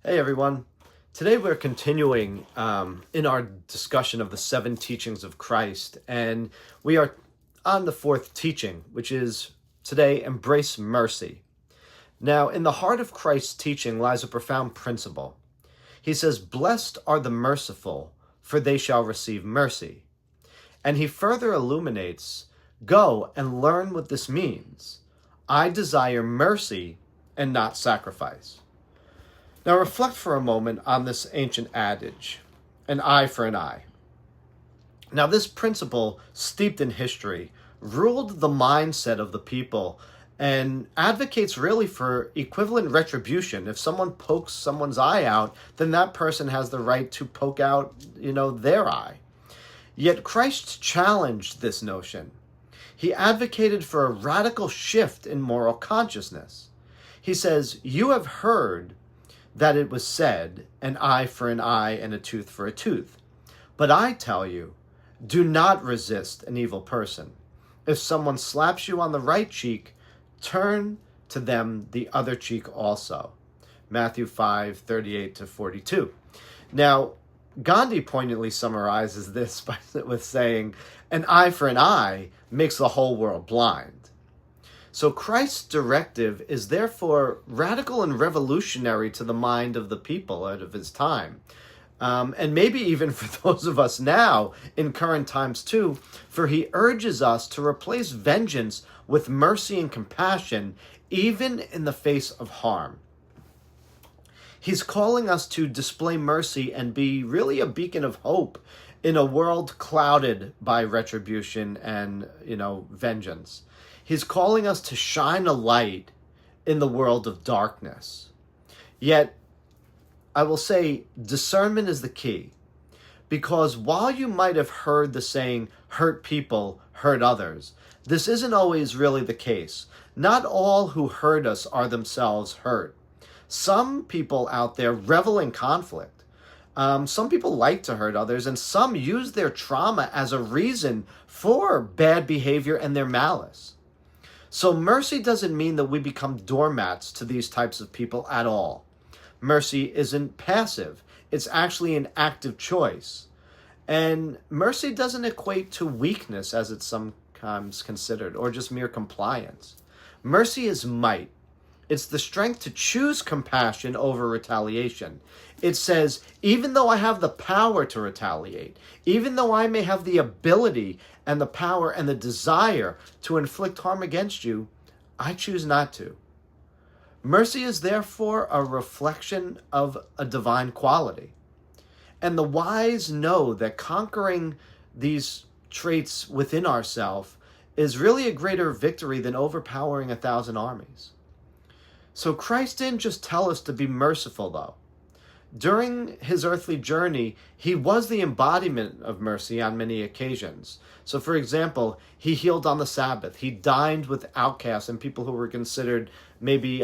Hey everyone. Today we're continuing in our discussion of the 7 teachings of Christ, and we are on the 4th teaching, which is today, embrace mercy. Now, in the heart of Christ's teaching lies a profound principle. He says, "Blessed are the merciful, for they shall receive mercy." And he further illuminates, "Go and learn what this means. I desire mercy and not sacrifice." Now reflect for a moment on this ancient adage, an eye for an eye. Now this principle, steeped in history, ruled the mindset of the people and advocates really for equivalent retribution. If someone pokes someone's eye out, then that person has the right to poke out, their eye. Yet Christ challenged this notion. He advocated for a radical shift in moral consciousness. He says, "You have heard that it was said, an eye for an eye and a tooth for a tooth. But I tell you, do not resist an evil person. If someone slaps you on the right cheek, turn to them the other cheek also." Matthew 5:38-42. Now, Gandhi poignantly summarizes this with saying, "An eye for an eye makes the whole world blind." So Christ's directive is therefore radical and revolutionary to the mind of the people out of his time. And maybe even for those of us now in current times too, for he urges us to replace vengeance with mercy and compassion, even in the face of harm. He's calling us to display mercy and be really a beacon of hope in a world clouded by retribution and, vengeance. He's calling us to shine a light in the world of darkness. Yet, I will say, discernment is the key. Because while you might have heard the saying, hurt people, hurt others, this isn't always really the case. Not all who hurt us are themselves hurt. Some people out there revel in conflict. Some people like to hurt others, and some use their trauma as a reason for bad behavior and their malice. So mercy doesn't mean that we become doormats to these types of people at all. Mercy isn't passive. It's actually an active choice. And mercy doesn't equate to weakness as it's sometimes considered, or just mere compliance. Mercy is might. It's the strength to choose compassion over retaliation. It says, even though I have the power to retaliate, even though I may have the ability and the power and the desire to inflict harm against you, I choose not to. Mercy is therefore a reflection of a divine quality. And the wise know that conquering these traits within ourselves is really a greater victory than overpowering 1,000 armies. So Christ didn't just tell us to be merciful, though. During his earthly journey, he was the embodiment of mercy on many occasions. So, for example, he healed on the Sabbath. He dined with outcasts and people who were considered maybe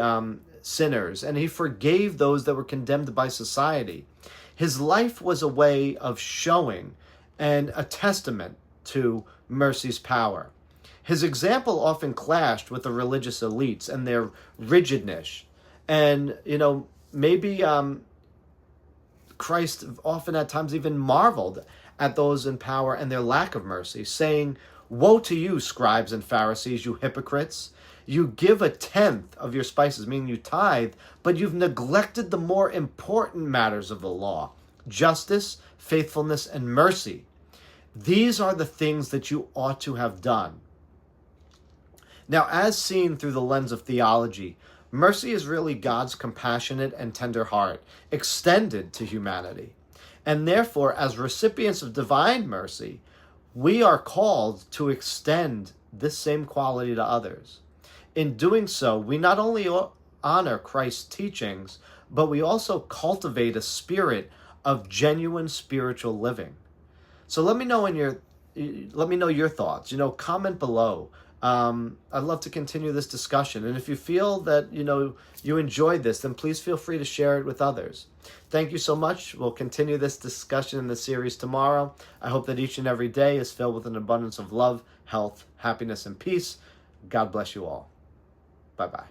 sinners. And he forgave those that were condemned by society. His life was a way of showing and a testament to mercy's power. His example often clashed with the religious elites and their rigidness. And, maybe Christ often at times even marveled at those in power and their lack of mercy, saying, "Woe to you, scribes and Pharisees, you hypocrites! You give 1/10 of your spices," meaning you tithe, "but you've neglected the more important matters of the law, justice, faithfulness, and mercy. These are the things that you ought to have done." Now, as seen through the lens of theology, mercy is really God's compassionate and tender heart, extended to humanity. And therefore, as recipients of divine mercy, we are called to extend this same quality to others. In doing so, we not only honor Christ's teachings, but we also cultivate a spirit of genuine spiritual living. So let me know your thoughts. Comment below. I'd love to continue this discussion. And if you feel that, you enjoyed this, then please feel free to share it with others. Thank you so much. We'll continue this discussion in the series tomorrow. I hope that each and every day is filled with an abundance of love, health, happiness, and peace. God bless you all. Bye-bye.